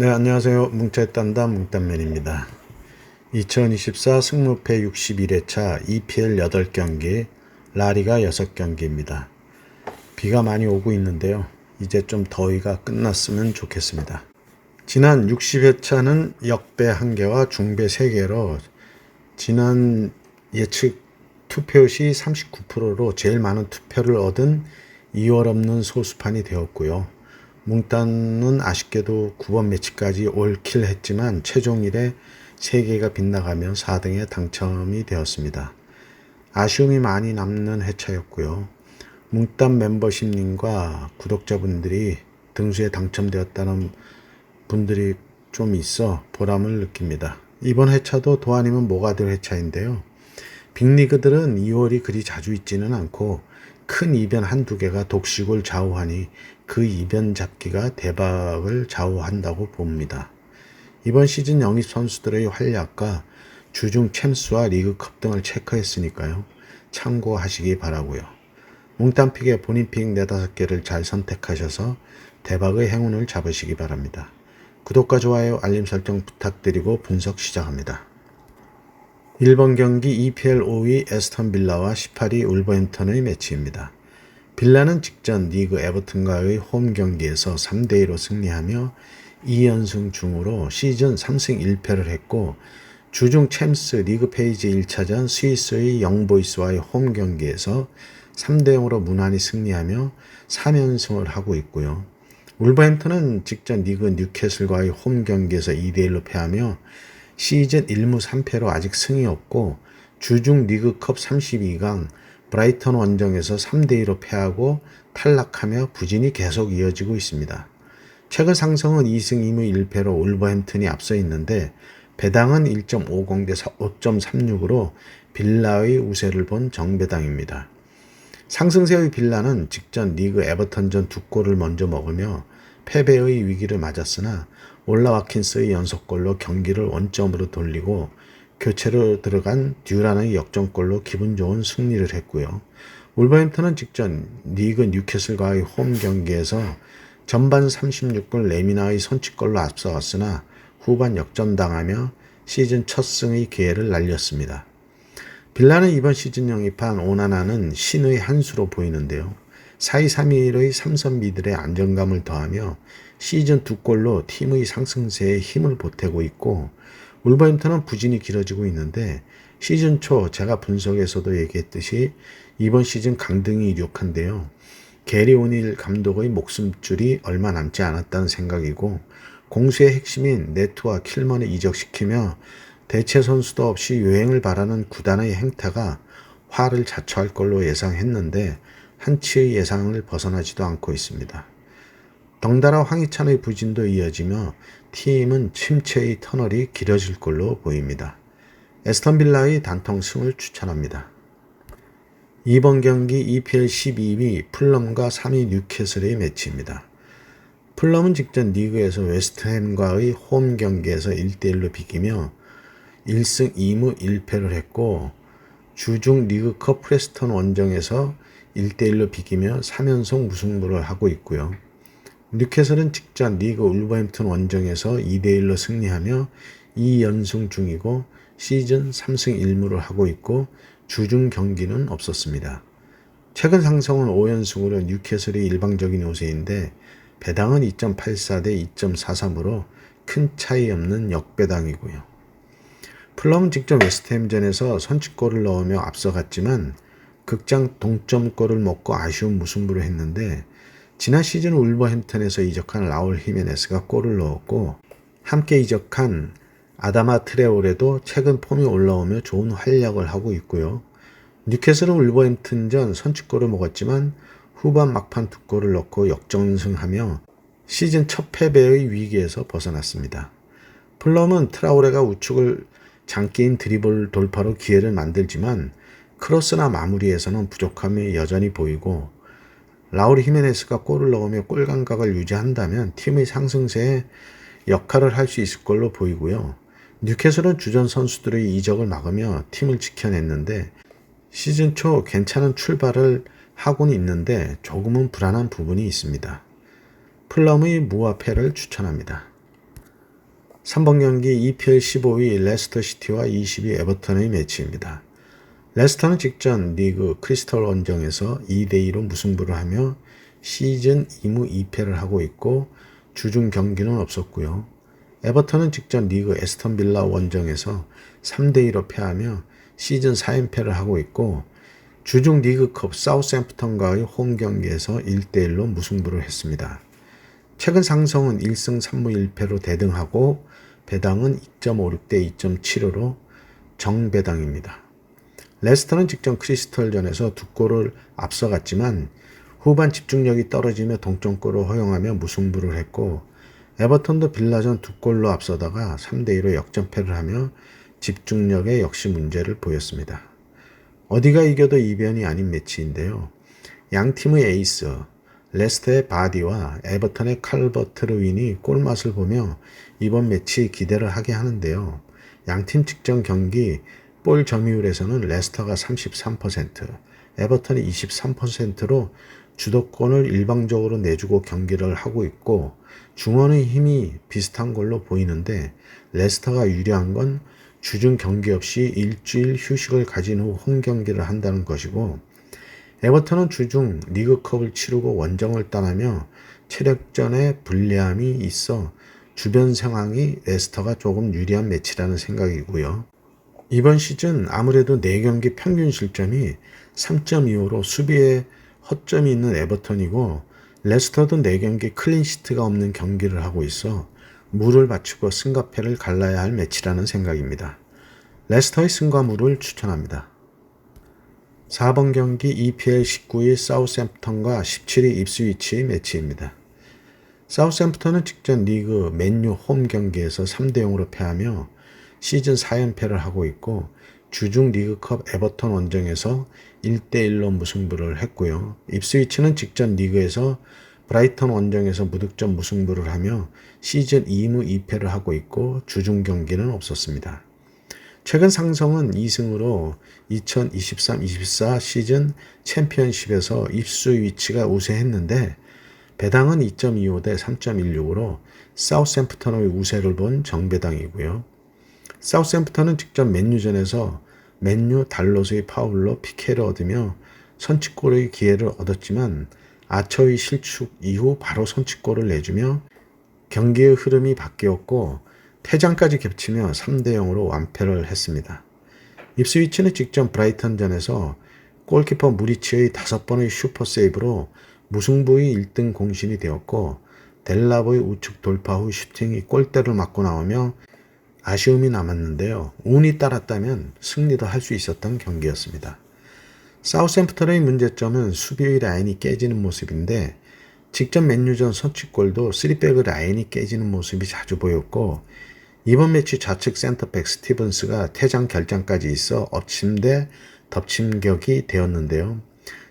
네, 안녕하세요. 뭉짜 딴담 뭉딴맨입니다. 2024 승무패 61회차 EPL 8경기, 라리가 6경기입니다. 비가 많이 오고 있는데요. 이제 좀 더위가 끝났으면 좋겠습니다. 지난 60회차는 역배 1개와 중배 3개로 지난 예측 투표 시 39%로 제일 많은 투표를 얻은 2월 없는 소수판이 되었고요. 뭉딴은 아쉽게도 9번 매치까지 올킬 했지만 최종 1에 3개가 빗나가며 4등에 당첨이 되었습니다. 아쉬움이 많이 남는 회차였고요. 뭉딴 멤버십님과 구독자분들이 등수에 당첨되었다는 분들이 좀 있어 보람을 느낍니다. 이번 회차도 도아님은 뭐가 될 회차인데요. 빅리그들은 2월이 그리 자주 있지는 않고 큰 이변 한두 개가 독식을 좌우하니 그 이변 잡기가 대박을 좌우한다고 봅니다. 이번 시즌 영입 선수들의 활약과 주중 챔스와 리그컵 등을 체크했으니까요. 참고하시기 바라고요. 뭉딴픽에 본인 픽 4-5개를 잘 선택하셔서 대박의 행운을 잡으시기 바랍니다. 구독과 좋아요, 알림 설정 부탁드리고 분석 시작합니다. 1번 경기 EPL 5위 에스턴 빌라와 18위 울버햄턴의 매치입니다. 빌라는 직전 리그 에버튼과의 홈 경기에서 3대2로 승리하며 2연승 중으로 시즌 3승 1패를 했고 주중 챔스 리그 페이지 1차전 스위스의 영보이스와의 홈 경기에서 3대0으로 무난히 승리하며 3연승을 하고 있고요. 울버햄턴은 직전 리그 뉴캐슬과의 홈 경기에서 2대1로 패하며 시즌 1무 3패로 아직 승이 없고 주중 리그컵 32강 브라이턴 원정에서 3대2로 패하고 탈락하며 부진이 계속 이어지고 있습니다. 최근 상승은 2승 2무 1패로 울버햄튼이 앞서 있는데 배당은 1.50 대 5.36으로 빌라의 우세를 본 정배당입니다. 상승세의 빌라는 직전 리그 에버턴전 2골을 먼저 먹으며 패배의 위기를 맞았으나 올라 와킨스의 연속골로 경기를 원점으로 돌리고 교체로 들어간 듀란의 역전골로 기분 좋은 승리를 했고요. 울버햄턴은 직전 리그 뉴캐슬과의 홈 경기에서 전반 36분 레미나의 선취골로 앞서갔으나 후반 역전당하며 시즌 첫 승의 기회를 날렸습니다. 빌라는 이번 시즌 영입한 오나나는 신의 한 수로 보이는데요. 4위 3위의 삼선 미들의 안정감을 더하며 시즌 2골로 팀의 상승세에 힘을 보태고 있고 울버햄턴은 부진이 길어지고 있는데 시즌 초 제가 분석에서도 얘기했듯이 이번 시즌 강등이 이룩한데요. 게리 오닐 감독의 목숨줄이 얼마 남지 않았다는 생각이고 공수의 핵심인 네트와 킬먼을 이적시키며 대체 선수도 없이 유행을 바라는 구단의 행태가 화를 자초할 걸로 예상했는데 한치의 예상을 벗어나지도 않고 있습니다. 덩달아 황희찬의 부진도 이어지며 팀은 침체의 터널이 길어질 걸로 보입니다. 에스턴 빌라의 단통 승을 추천합니다. 2번 경기 EPL 12위 풀럼과 3위 뉴캐슬의 매치입니다. 풀럼은 직전 리그에서 웨스트햄과의 홈 경기에서 1대1로 비기며 1승 2무 1패를 했고 주중 리그컵 프레스턴 원정에서 1대1로 비기며 3연속 무승부를 하고 있고요. 뉴캐슬은 직전 리그 울버햄튼 원정에서 2대1로 승리하며 2연승 중이고 시즌 3승 1무를 하고 있고 주중 경기는 없었습니다. 최근 상승은 5연승으로 뉴캐슬이 일방적인 우세인데 배당은 2.84 대 2.43으로 큰 차이 없는 역배당이고요. 풀럼은 직전 웨스트햄전에서 선취골을 넣으며 앞서갔지만 극장 동점골을 먹고 아쉬운 무승부를 했는데 지난 시즌 울버햄튼에서 이적한 라울 히메네스가 골을 넣었고 함께 이적한 아다마 트레오레도 최근 폼이 올라오며 좋은 활약을 하고 있고요. 뉴캐슬은 울버햄튼전 선취골을 먹었지만 후반 막판 2골을 넣고 역전승하며 시즌 첫 패배의 위기에서 벗어났습니다. 풀럼은 트라오레가 우측을 장기인 드리블 돌파로 기회를 만들지만 크로스나 마무리에서는 부족함이 여전히 보이고 라울 히메네스가 골을 넣으며 골 감각을 유지한다면 팀의 상승세에 역할을 할 수 있을 걸로 보이고요. 뉴캐슬은 주전 선수들의 이적을 막으며 팀을 지켜냈는데 시즌 초 괜찮은 출발을 하고는 있는데 조금은 불안한 부분이 있습니다. 풀럼의 무와 패를 추천합니다. 3번 경기 EPL 15위 레스터시티와 20위 에버턴의 매치입니다. 레스터는 직전 리그 크리스털 원정에서 2대2로 무승부를 하며 시즌 2무 2패를 하고 있고 주중 경기는 없었고요. 에버턴은 직전 리그 에스턴 빌라 원정에서 3대2로 패하며 시즌 4연패를 하고 있고 주중 리그컵 사우스햄프턴과의 홈 경기에서 1대1로 무승부를 했습니다. 최근 상성은 1승 3무 1패로 대등하고 배당은 2.56대 2.75로 정배당입니다. 레스터는 직전 크리스털전에서 2골을 앞서갔지만 후반 집중력이 떨어지며 동점골을 허용하며 무승부를 했고 에버턴도 빌라전 2골로 앞서다가 3대2로 역전패를 하며 집중력에 역시 문제를 보였습니다. 어디가 이겨도 이변이 아닌 매치인데요. 양 팀의 에이스 레스터의 바디와 에버턴의 칼버트 루인이 골맛을 보며 이번 매치 기대를 하게 하는데요. 양팀 직전 경기 볼 점유율에서는 레스터가 33%, 에버턴이 23%로 주도권을 일방적으로 내주고 경기를 하고 있고 중원의 힘이 비슷한 걸로 보이는데 레스터가 유리한 건 주중 경기 없이 일주일 휴식을 가진 후 홈 경기를 한다는 것이고 에버턴은 주중 리그컵을 치르고 원정을 떠나며 체력전에 불리함이 있어 주변 상황이 레스터가 조금 유리한 매치라는 생각이고요. 이번 시즌 아무래도 4경기 평균 실점이 3.25로 수비에 허점이 있는 에버턴이고 레스터도 4경기 클린시트가 없는 경기를 하고 있어 무를 바치고 승과 패를 갈라야 할 매치라는 생각입니다. 레스터의 승과 무를 추천합니다. 4번 경기 EPL 19위 사우스햄프턴과 17위 입스위치의 매치입니다. 사우스햄프턴은 직전 리그 맨유 홈 경기에서 3대0으로 패하며 시즌 4연패를 하고 있고 주중 리그컵 에버턴 원정에서 1대1로 무승부를 했고요. 입스위치는 직전 리그에서 브라이턴 원정에서 무득점 무승부를 하며 시즌 2무 2패를 하고 있고 주중 경기는 없었습니다. 최근 상성은 2승으로 2023-24 시즌 챔피언십에서 입스위치가 우세했는데 배당은 2.25대 3.16으로 사우스햄프턴의 우세를 본 정배당이고요. 사우스햄프턴은 직전 맨유전에서 맨유 달롯의 파울로 PK를 얻으며 선취골의 기회를 얻었지만 아처의 실축 이후 바로 선취골을 내주며 경기의 흐름이 바뀌었고 퇴장까지 겹치며 3대0으로 완패를 했습니다. 입스위치는 직전 브라이턴전에서 골키퍼 무리치의 5번의 슈퍼세이브로 무승부의 1등 공신이 되었고 델랍의 우측 돌파 후 슈팅이 골대를 맞고 나오며 아쉬움이 남았는데요. 운이 따랐다면 승리도 할 수 있었던 경기였습니다. 사우스햄프턴의 문제점은 수비의 라인이 깨지는 모습인데 직전 맨유전 선취골도 3백의 라인이 깨지는 모습이 자주 보였고 이번 매치 좌측 센터백 스티븐스가 퇴장 결장까지 있어 엎침 대 덮침 격이 되었는데요.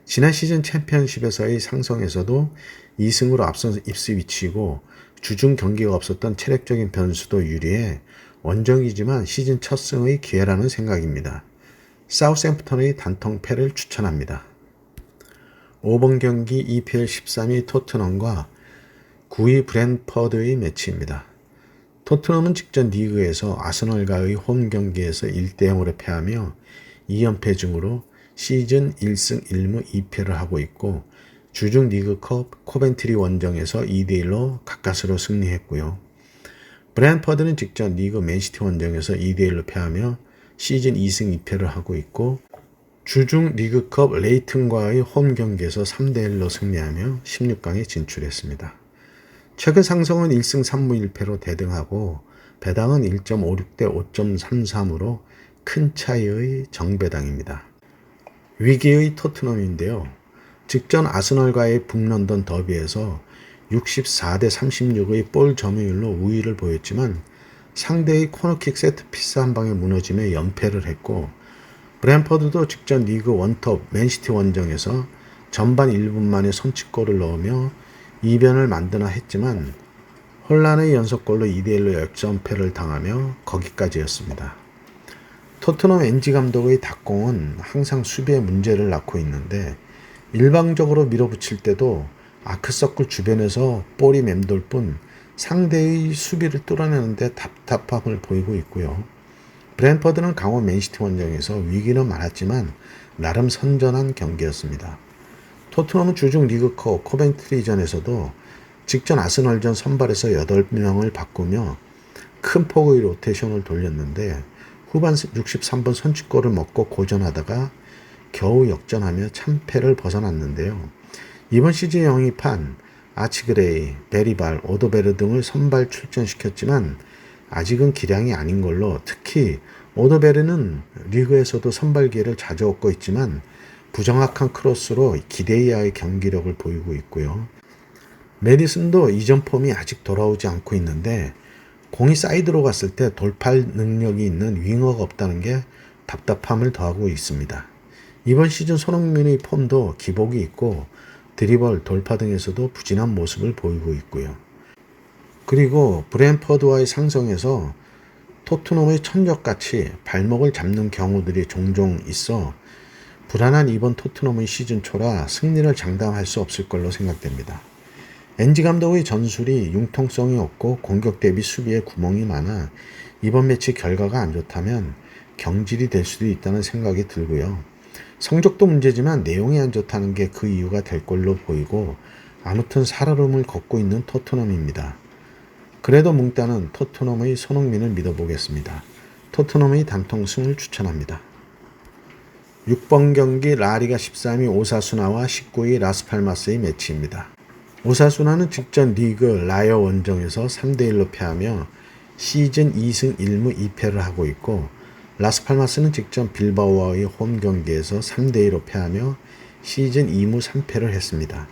지난 시즌 챔피언십에서의 상성에서도 2승으로 앞선 입스위치이고 주중 경기가 없었던 체력적인 변수도 유리해 원정이지만 시즌 첫 승의 기회라는 생각입니다. 사우스햄프턴의 단통패를 추천합니다. 5번 경기 EPL 13위 토트넘과 9위 브랜퍼드의 매치입니다. 토트넘은 직전 리그에서 아스널과의 홈 경기에서 1대0으로 패하며 2연패 중으로 시즌 1승 1무 2패를 하고 있고 주중 리그컵 코벤트리 원정에서 2대1로 가까스로 승리했고요. 브랜퍼드는 직전 리그 맨시티 원정에서 2대1로 패하며 시즌 2승 2패를 하고 있고 주중 리그컵 레이튼과의 홈 경기에서 3대1로 승리하며 16강에 진출했습니다. 최근 상성은 1승 3무 1패로 대등하고 배당은 1.56대 5.33으로 큰 차이의 정배당입니다. 위기의 토트넘인데요. 직전 아스널과의 북런던 더비에서 64대 36의 볼 점유율로 우위를 보였지만 상대의 코너킥 세트피스 한 방에 무너지며 연패를 했고 브랜퍼드도 직전 리그 원톱 맨시티 원정에서 전반 1분 만에 선취골을 넣으며 이변을 만드나 했지만 혼란의 연속골로 2대1로 역전패를 당하며 거기까지였습니다. 토트넘 엔지 감독의 닭공은 항상 수비에 문제를 낳고 있는데 일방적으로 밀어붙일 때도 아크서클 주변에서 볼이 맴돌 뿐 상대의 수비를 뚫어내는데 답답함을 보이고 있고요. 브랜퍼드는 강원 맨시티 원정에서 위기는 많았지만 나름 선전한 경기였습니다. 토트넘은 주중 리그컵 코벤트리전에서도 직전 아스널전 선발에서 8명을 바꾸며 큰 폭의 로테이션을 돌렸는데 후반 63분 선취골을 먹고 고전하다가 겨우 역전하며 참패를 벗어났는데요. 이번 시즌 영입한 아치그레이, 베리발, 오도베르 등을 선발 출전시켰지만 아직은 기량이 아닌 걸로, 특히 오도베르는 리그에서도 선발 기회를 자주 얻고 있지만 부정확한 크로스로 기대 이하의 경기력을 보이고 있고요. 메디슨도 이전 폼이 아직 돌아오지 않고 있는데 공이 사이드로 갔을 때 돌파 능력이 있는 윙어가 없다는 게 답답함을 더하고 있습니다. 이번 시즌 손흥민의 폼도 기복이 있고 드리블, 돌파 등에서도 부진한 모습을 보이고 있고요. 그리고 브랜퍼드와의 상성에서 토트넘의 천적같이 발목을 잡는 경우들이 종종 있어 불안한 이번 토트넘의 시즌 초라 승리를 장담할 수 없을 걸로 생각됩니다. 엔지 감독의 전술이 융통성이 없고 공격 대비 수비에 구멍이 많아 이번 매치 결과가 안 좋다면 경질이 될 수도 있다는 생각이 들고요. 성적도 문제지만 내용이 안 좋다는 게 그 이유가 될 걸로 보이고 아무튼 살얼음을 걷고 있는 토트넘입니다. 그래도 뭉따는 토트넘의 손흥민을 믿어보겠습니다. 토트넘의 단통승을 추천합니다. 6번 경기 라리가 13위 오사수나와 19위 라스팔마스의 매치입니다. 오사수나는 직전 리그 라이어 원정에서 3대1로 패하며 시즌 2승 1무 2패를 하고 있고, 라스팔마스는 직전 빌바오와의 홈 경기에서 3대2로 패하며 시즌 2무 3패를 했습니다.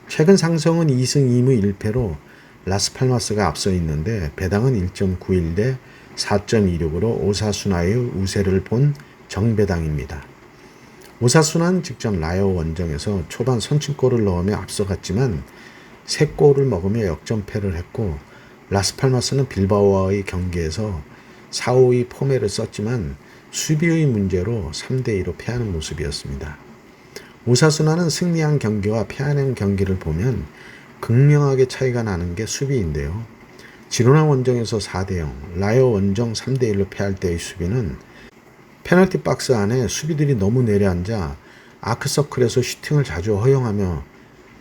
최근 상성은 2승 2무 1패로 라스팔마스가 앞서 있는데 배당은 1.91 대 4.26으로 오사수나의 우세를 본 정배당입니다. 오사수나는 직전 라이어 원정에서 초반 선취골을 넣으며 앞서갔지만 3골을 먹으며 역전패를 했고, 라스팔마스는 빌바오와의 경기에서 4-5위 포메를 썼지만 수비의 문제로 3대2로 패하는 모습이었습니다. 오사수나는 승리한 경기와 패하는 경기를 보면 극명하게 차이가 나는 게 수비인데요. 지로나 원정에서 4대0, 라이어 원정 3대1로 패할 때의 수비는 페널티 박스 안에 수비들이 너무 내려앉아 아크서클에서 슈팅을 자주 허용하며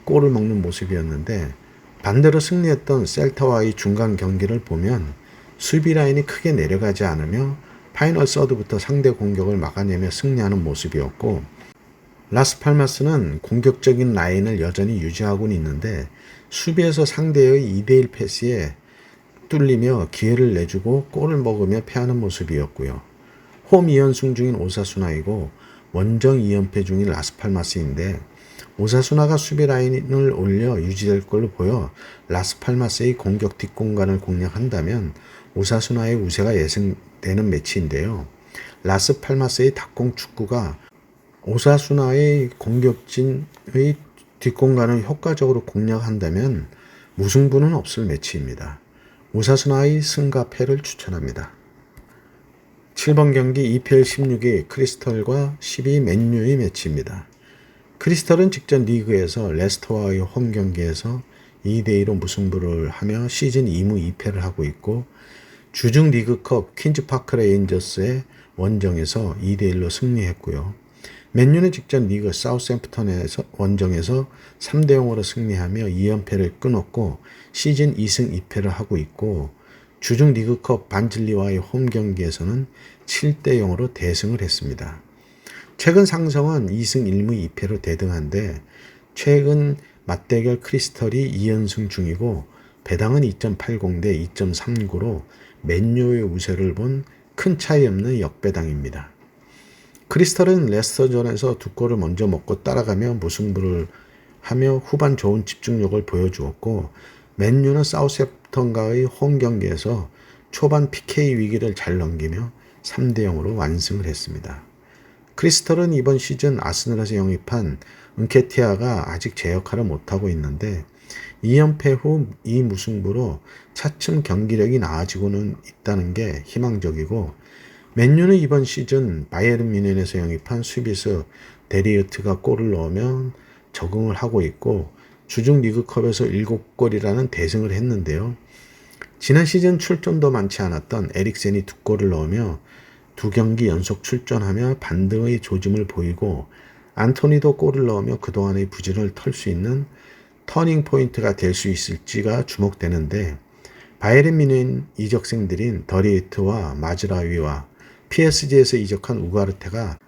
골을 먹는 모습이었는데, 반대로 승리했던 셀타와의 중간 경기를 보면 수비 라인이 크게 내려가지 않으며 파이널 서드부터 상대 공격을 막아내며 승리하는 모습이었고, 라스팔마스는 공격적인 라인을 여전히 유지하고는 있는데 수비에서 상대의 2대1 패스에 뚫리며 기회를 내주고 골을 먹으며 패하는 모습이었고요. 홈 2연승 중인 오사수나이고 원정 2연패 중인 라스팔마스인데, 오사수나가 수비 라인을 올려 유지될 걸로 보여 라스팔마스의 공격 뒷공간을 공략한다면 오사수나의 우세가 예상되는 매치인데요. 라스팔마스의 닭공 축구가 오사수나의 공격진의 뒷공간을 효과적으로 공략한다면 무승부는 없을 매치입니다. 오사수나의 승과 패를 추천합니다. 7번 경기 EPL 16위 크리스털과 12위 맨유의 매치입니다. 크리스털은 직전 리그에서 레스터와의 홈 경기에서 2대2로 무승부를 하며 시즌 2무 2패를 하고 있고, 주중 리그컵 퀸즈파크 레인저스의 원정에서 2대1로 승리했고요. 맨유는 직전 리그 사우샘프턴에서 원정에서 3대0으로 승리하며 2연패를 끊었고 시즌 2승 2패를 하고 있고, 주중 리그컵 반질리와의 홈 경기에서는 7대0으로 대승을 했습니다. 최근 상성은 2승 1무 2패로 대등한데 최근 맞대결 크리스털이 2연승 중이고 배당은 2.80 대 2.39로 맨유의 우세를 본 큰 차이 없는 역배당입니다. 크리스털은 레스터전에서 2골을 먼저 먹고 따라가며 무승부를 하며 후반 좋은 집중력을 보여주었고, 맨유는 사우샘프턴과의 홈 경기에서 초반 PK 위기를 잘 넘기며 3대0으로 완승을 했습니다. 크리스털은 이번 시즌 아스널에서 영입한 은케티아가 아직 제 역할을 못하고 있는데 2연패 후 2무승부로 차츰 경기력이 나아지고는 있다는 게 희망적이고, 맨유는 이번 시즌 바이에른 뮌헨에서 영입한 수비수 데리어트가 골을 넣으면 적응을 하고 있고 주중 리그컵에서 7골이라는 대승을 했는데요. 지난 시즌 출전도 많지 않았던 에릭센이 2골을 넣으며 2경기 연속 출전하며 반등의 조짐을 보이고 안토니도 골을 넣으며 그동안의 부진을 털 수 있는 터닝 포인트가 될 수 있을지가 주목되는데 바이에른 뮌헨 이적생들인 더리히트와 마즈라위와 PSG에서 이적한 우가르테가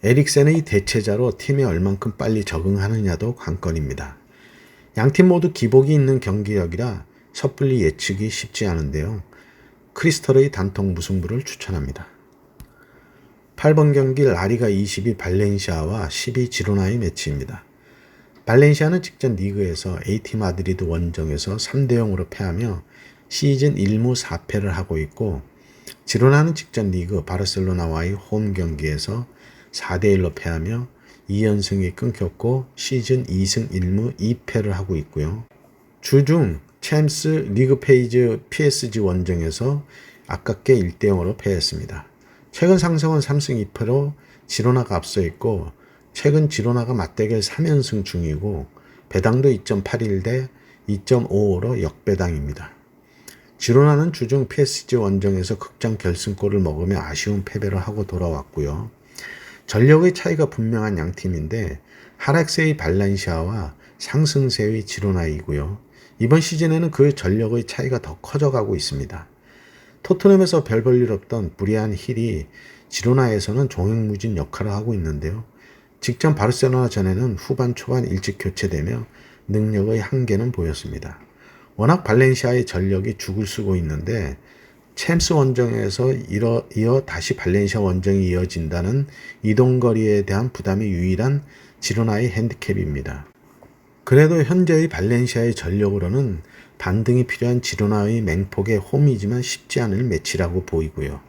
에릭센의 대체자로 팀에 얼만큼 빨리 적응하느냐도 관건입니다. 양팀 모두 기복이 있는 경기력이라 섣불리 예측이 쉽지 않은데요. 크리스털의 단통 무승부를 추천합니다. 8번 경기 라리가 22 발렌시아와 12 지로나의 매치입니다. 발렌시아는 직전 리그에서 AT 마드리드 원정에서 3대0으로 패하며 시즌 1무 4패를 하고 있고 지로나는 직전 리그 바르셀로나와의 홈 경기에서 4대1로 패하며 2연승이 끊겼고 시즌 2승 1무 2패를 하고 있고요. 주중 챔스 리그 페이즈 PSG 원정에서 아깝게 1대0으로 패했습니다. 최근 상승은 3승 2패로 지로나가 앞서 있고 최근 지로나가 맞대결 3연승 중이고 배당도 2.81 대 2.55로 역배당입니다. 지로나는 주중 PSG 원정에서 극장 결승골을 먹으며 아쉬운 패배를 하고 돌아왔고요. 전력의 차이가 분명한 양팀인데 하락세의 발렌시아와 상승세의 지로나이고요. 이번 시즌에는 그 전력의 차이가 더 커져가고 있습니다. 토트넘에서 별 볼 일 없던 브리안 힐이 지로나에서는 종횡무진 역할을 하고 있는데요. 직전 바르셀로나 전에는 후반 초반 일찍 교체되며 능력의 한계는 보였습니다. 워낙 발렌시아의 전력이 죽을 쓰고 있는데 챔스 원정에서 이어 다시 발렌시아 원정이 이어진다는 이동거리에 대한 부담이 유일한 지로나의 핸디캡입니다. 그래도 현재의 발렌시아의 전력으로는 반등이 필요한 지로나의 맹폭의 홈이지만 쉽지 않을 매치라고 보이고요.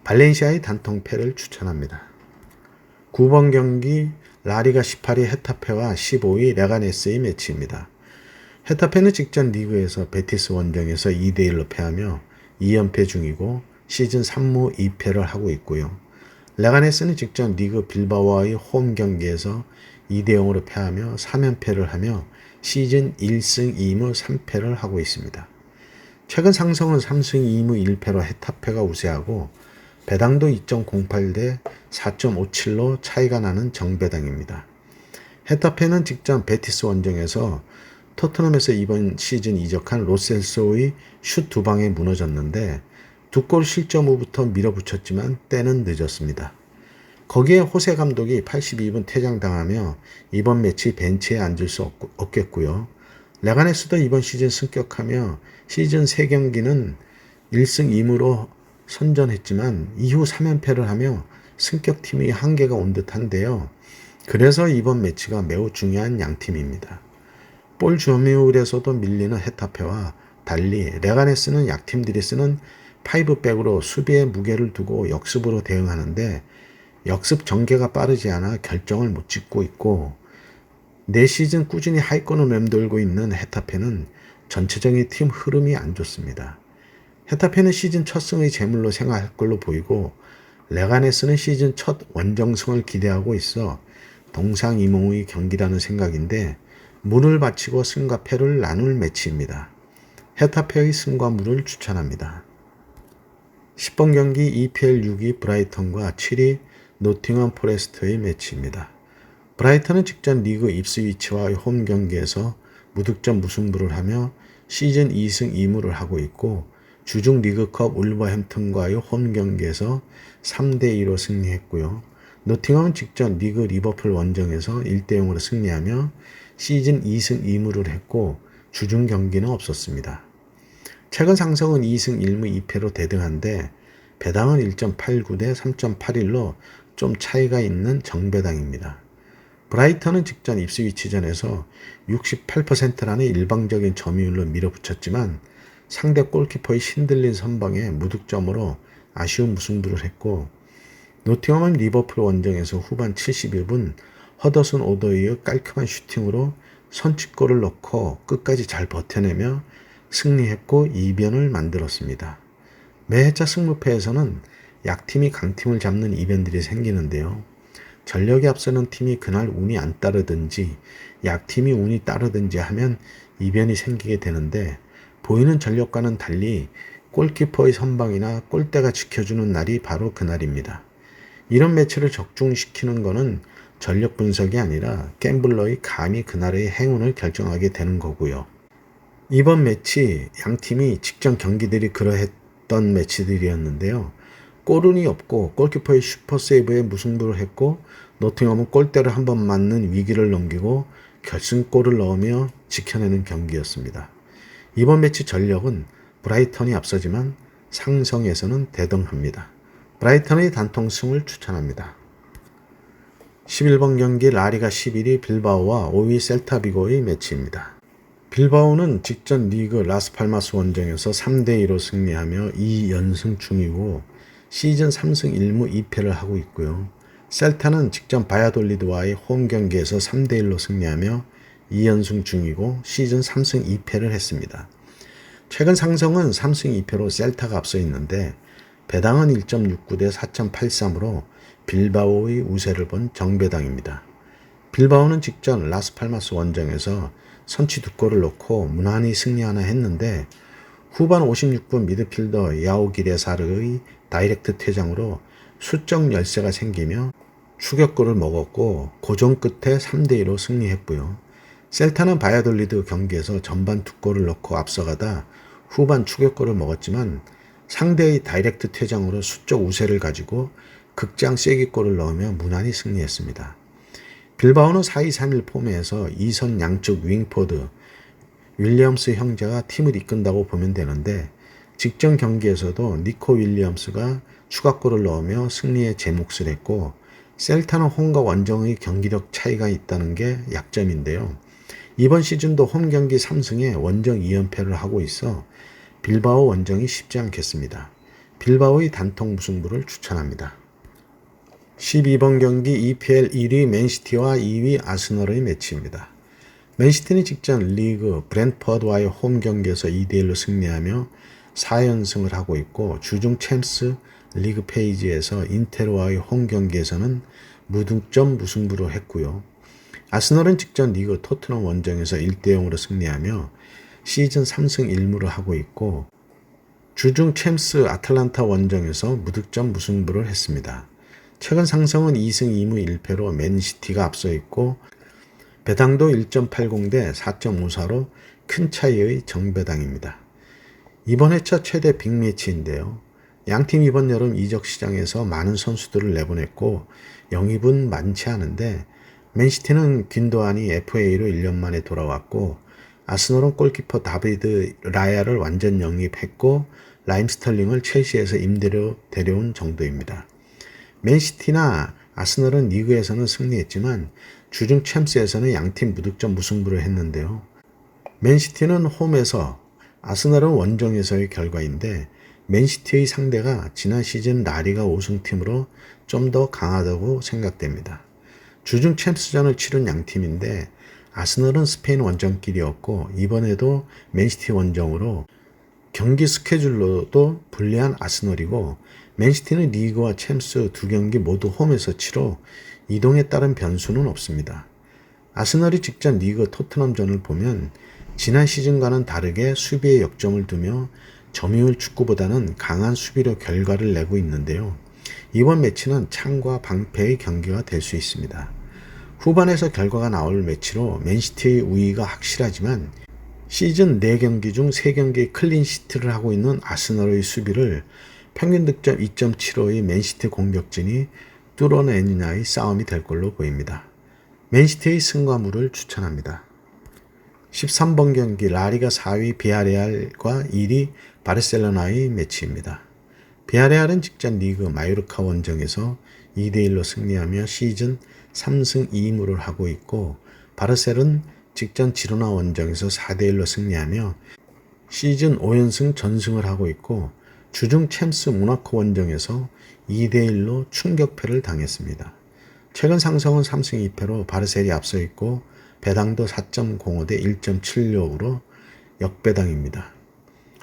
발렌시아의 단통패를 추천합니다. 9번 경기 라리가 18위 헤타페와 15위 레가네스의 매치입니다. 헤타페는 직전 리그에서 베티스 원정에서 2대1로 패하며 2연패 중이고 시즌 3무 2패를 하고 있고요. 레가네스는 직전 리그 빌바오와의 홈 경기에서 2대0으로 패하며 3연패를 하며 시즌 1승 2무 3패를 하고 있습니다. 최근 상승은 3승 2무 1패로 헤타페가 우세하고 배당도 2.08 대 4.57로 차이가 나는 정배당입니다. 헤타페는 직전 베티스 원정에서 토트넘에서 이번 시즌 이적한 로셀소의 슛 2방에 무너졌는데 2골 실점 후부터 밀어붙였지만 때는 늦었습니다. 거기에 호세 감독이 82분 퇴장당하며 이번 매치 벤치에 앉을 수 없겠고요. 레가네스도 이번 시즌 승격하며 시즌 3경기는 1승 2무로 선전했지만 이후 3연패를 하며 승격팀의 한계가 온 듯한데요. 그래서 이번 매치가 매우 중요한 양팀입니다. 볼 점유율에서도 밀리는 헤타페와 달리 레가네스는 약팀들이 쓰는 5백으로 수비에 무게를 두고 역습으로 대응하는데 역습 전개가 빠르지 않아 결정을 못 짓고 있고 4시즌 꾸준히 하위권을 맴돌고 있는 헤타페는 전체적인 팀 흐름이 안 좋습니다. 헤타페는 시즌 첫 승의 제물로 생각할 걸로 보이고 레가네스는 시즌 첫 원정승을 기대하고 있어 동상이몽의 경기라는 생각인데 물을 바치고 승과 패를 나눌 매치입니다. 헤타페의 승과 물을 추천합니다. 10번 경기 EPL 6위 브라이턴과 7위 노팅엄 포레스트의 매치입니다. 브라이턴은 직전 리그 입스위치와의 홈 경기에서 무득점 무승부를 하며 시즌 2승 2무를 하고 있고 주중 리그컵 울버햄튼과의 홈 경기에서 3대2로 승리했고요. 노팅엄은 직전 리그 리버풀 원정에서 1대0으로 승리하며 시즌 2승 2무를 했고 주중 경기는 없었습니다. 최근 상승은 2승 1무 2패로 대등한데 배당은 1.89 대 3.81로 좀 차이가 있는 정배당입니다. 브라이턴은 직전 입스위치전에서 68%라는 일방적인 점유율로 밀어붙였지만 상대 골키퍼의 신들린 선방에 무득점으로 아쉬운 무승부를 했고 노팅엄은 리버풀 원정에서 후반 71분 허더슨 오더이의 깔끔한 슈팅으로 선취골을 넣고 끝까지 잘 버텨내며 승리했고 이변을 만들었습니다. 매해차 승무패에서는 약팀이 강팀을 잡는 이변들이 생기는데요. 전력이 앞서는 팀이 그날 운이 안 따르든지 약팀이 운이 따르든지 하면 이변이 생기게 되는데 보이는 전력과는 달리 골키퍼의 선방이나 골대가 지켜주는 날이 바로 그날입니다. 이런 매치를 적중시키는 것은 전력 분석이 아니라 갬블러의 감이 그날의 행운을 결정하게 되는 거고요. 이번 매치 양팀이 직전 경기들이 그러했던 매치들이었는데요. 골운이 없고 골키퍼의 슈퍼세이브에 무승부를 했고 노팅엄은 골대를 한번 맞는 위기를 넘기고 결승골을 넣으며 지켜내는 경기였습니다. 이번 매치 전력은 브라이턴이 앞서지만 상성에서는 대등합니다. 브라이턴의 단통승을 추천합니다. 11번 경기 라리가 11위 빌바오와 5위 셀타비고의 매치입니다. 빌바오는 직전 리그 라스팔마스 원정에서 3대2로 승리하며 2연승 중이고 시즌 3승 1무 2패를 하고 있고요. 셀타는 직전 바야돌리드와의 홈 경기에서 3대1로 승리하며 2연승 중이고 시즌 3승 2패를 했습니다. 최근 상성은 3승 2패로 셀타가 앞서 있는데 배당은 1.69대 4.83으로 빌바오의 우세를 본 정배당입니다. 빌바오는 직전 라스팔마스 원정에서 선취 2골을 넣고 무난히 승리하나 했는데 후반 56분 미드필더 야오기레사르의 다이렉트 퇴장으로 수적 열세가 생기며 추격골을 먹었고 고전 끝에 3대2로 승리했고요. 셀타는 바야돌리드 경기에서 전반 2골을 넣고 앞서가다 후반 추격골을 먹었지만 상대의 다이렉트 퇴장으로 수적 우세를 가지고 극장 쐐기골을 넣으며 무난히 승리했습니다. 빌바오는 4-2-3-1 폼에서 2선 양쪽 윙포드 윌리엄스 형제가 팀을 이끈다고 보면 되는데 직전 경기에서도 니코 윌리엄스가 추가골을 넣으며 승리에 제 몫을 했고 셀타는 홈과 원정의 경기력 차이가 있다는 게 약점인데요. 이번 시즌도 홈 경기 3승에 원정 2연패를 하고 있어 빌바오 원정이 쉽지 않겠습니다. 빌바오의 단통 무승부를 추천합니다. 12번 경기 EPL 1위 맨시티와 2위 아스널의 매치입니다. 맨시티는 직전 리그 브랜트퍼드와의 홈 경기에서 2대1로 승리하며 4연승을 하고 있고 주중 챔스 리그 페이지에서 인테르와의 홈 경기에서는 무득점 무승부를 했고요. 아스널은 직전 리그 토트넘 원정에서 1대0으로 승리하며 시즌 3승 1무를 하고 있고 주중 챔스 아틀란타 원정에서 무득점 무승부를 했습니다. 최근 상성은 2승 2무 1패로 맨시티가 앞서 있고 배당도 1.80대 4.54로 큰 차이의 정배당입니다. 이번 회차 최대 빅매치인데요. 양팀 이번 여름 이적 시장에서 많은 선수들을 내보냈고 영입은 많지 않은데 맨시티는 균도안이 FA로 1년 만에 돌아왔고 아스널은 골키퍼 다비드 라야를 완전 영입했고 라임 스털링을 첼시에서 임대로 데려온 정도입니다. 맨시티나 아스널은 리그에서는 승리했지만 주중 챔스에서는 양팀 무득점 무승부를 했는데요. 맨시티는 홈에서 아스널은 원정에서의 결과인데 맨시티의 상대가 지난 시즌 라리가 우승팀으로 좀 더 강하다고 생각됩니다. 주중 챔스전을 치른 양팀인데 아스널은 스페인 원정길이었고 이번에도 맨시티 원정으로 경기 스케줄로도 불리한 아스널이고 맨시티는 리그와 챔스 두 경기 모두 홈에서 치러 이동에 따른 변수는 없습니다. 아스널이 직전 리그 토트넘전을 보면 지난 시즌과는 다르게 수비에 역점을 두며 점유율 축구보다는 강한 수비로 결과를 내고 있는데요. 이번 매치는 창과 방패의 경기가 될 수 있습니다. 후반에서 결과가 나올 매치로 맨시티의 우위가 확실하지만 시즌 4경기 중 3경기의 클린시트를 하고 있는 아스널의 수비를 평균 득점 2.75의 맨시티 공격진이 뚫어내느냐의 싸움이 될 걸로 보입니다. 맨시티의 승과무를 추천합니다. 13번 경기 라리가 4위 비아레알과 1위 바르셀로나의 매치입니다. 비아레알은 직전 리그 마요르카 원정에서 2대1로 승리하며 시즌 3승 2무를 하고 있고 바르셀은 직전 지로나 원정에서 4대1로 승리하며 시즌 5연승 전승을 하고 있고 주중 챔스 모나코 원정에서 2대1로 충격패를 당했습니다. 최근 상성은 3승 2패로 바르셀이 앞서 있고 배당도 4.05대 1.76으로 역배당입니다.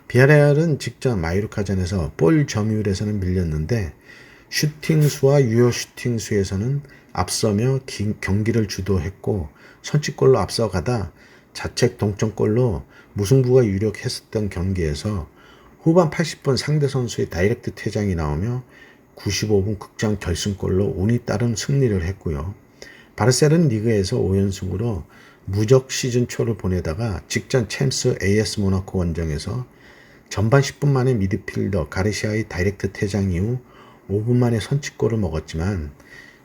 비아레알은 직전 마요르카전에서 볼 점유율에서는 밀렸는데 슈팅수와 유효 슈팅수에서는 앞서며 경기를 주도했고 선취골로 앞서가다 자책 동점골로 무승부가 유력했었던 경기에서 후반 80분 상대 선수의 다이렉트 퇴장이 나오며 95분 극장 결승골로 운이 따른 승리를 했고요. 바르셀은 리그에서 5연승으로 무적 시즌 초를 보내다가 직전 챔스 AS 모나코 원정에서 전반 10분 만에 미드필더 가르시아의 다이렉트 퇴장 이후 5분 만에 선취골을 먹었지만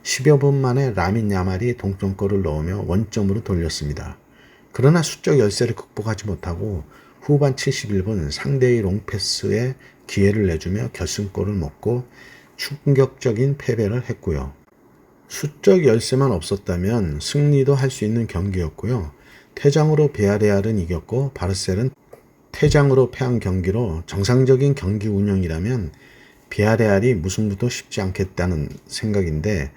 10여 분 만에 라민 야말이 동점골을 넣으며 원점으로 돌렸습니다. 그러나 수적 열세를 극복하지 못하고 후반 71분 상대의 롱패스에 기회를 내주며 결승골을 먹고 충격적인 패배를 했고요. 수적 열세만 없었다면 승리도 할 수 있는 경기였고요. 퇴장으로 비아레알은 이겼고 바르셀은 퇴장으로 패한 경기로 정상적인 경기 운영이라면 비아레알이 무승부도 쉽지 않겠다는 생각인데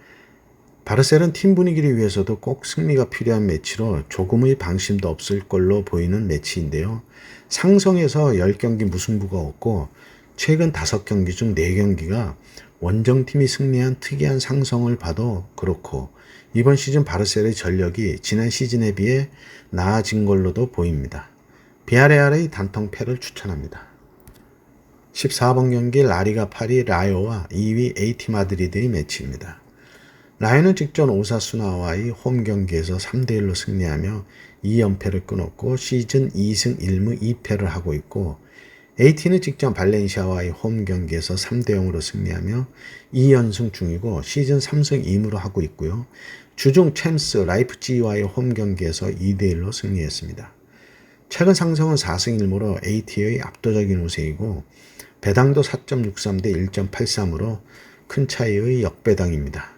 바르셀은 팀 분위기를 위해서도 꼭 승리가 필요한 매치로 조금의 방심도 없을 걸로 보이는 매치인데요. 상성에서 10경기 무승부가 없고 최근 5경기 중 4경기가 원정팀이 승리한 특이한 상성을 봐도 그렇고 이번 시즌 바르셀의 전력이 지난 시즌에 비해 나아진 걸로도 보입니다. 비아레알의 단통패를 추천합니다. 14번 경기 라리가 파리 라요와 2위 AT 마드리드의 매치입니다. 라요는 직전 오사수나와의 홈 경기에서 3대1로 승리하며 2연패를 끊었고 시즌 2승 1무 2패를 하고 있고 AT는 직전 발렌시아와의 홈 경기에서 3대0으로 승리하며 2연승 중이고 시즌 3승 2무로 하고 있고요. 주중 챔스 라이프치히와의 홈 경기에서 2대1로 승리했습니다. 최근 상승은 4승 1무로 AT의 압도적인 우세이고 배당도 4.63 대 1.83으로 큰 차이의 역배당입니다.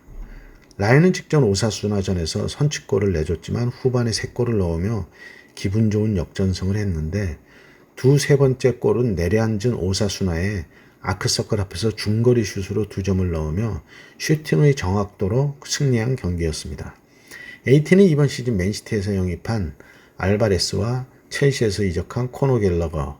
라이언은 직전 오사수나전에서 선취골을 내줬지만 후반에 3골을 넣으며 기분 좋은 역전승을 했는데 세 번째 골은 내려앉은 오사수나에 아크서클 앞에서 중거리 슛으로 2점을 넣으며 슈팅의 정확도로 승리한 경기였습니다. AT는 이번 시즌 맨시티에서 영입한 알바레스와 첼시에서 이적한 코너 갤러거,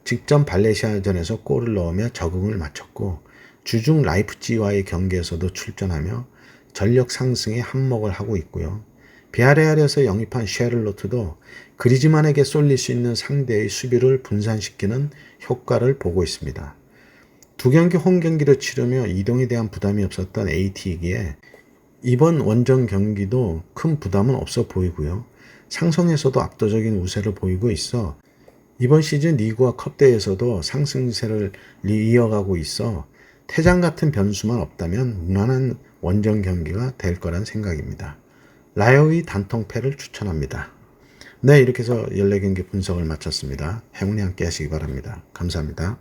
직전 발레시아전에서 골을 넣으며 적응을 마쳤고 주중 라이프치히와의 경기에서도 출전하며 전력 상승에 한몫을 하고 있고요. 비아레알에서 영입한 쉐를로트도 그리즈만에게 쏠릴 수 있는 상대의 수비를 분산시키는 효과를 보고 있습니다. 2경기 홈 경기를 치르며 이동에 대한 부담이 없었던 AT이기에 이번 원정 경기도 큰 부담은 없어 보이고요. 상성에서도 압도적인 우세를 보이고 있어 이번 시즌 리그와 컵대회에서도 상승세를 이어가고 있어 퇴장 같은 변수만 없다면 무난한 원정 경기가 될 거란 생각입니다. 라요의 단통패를 추천합니다. 네, 이렇게 해서 14경기 분석을 마쳤습니다. 행운이 함께 하시기 바랍니다. 감사합니다.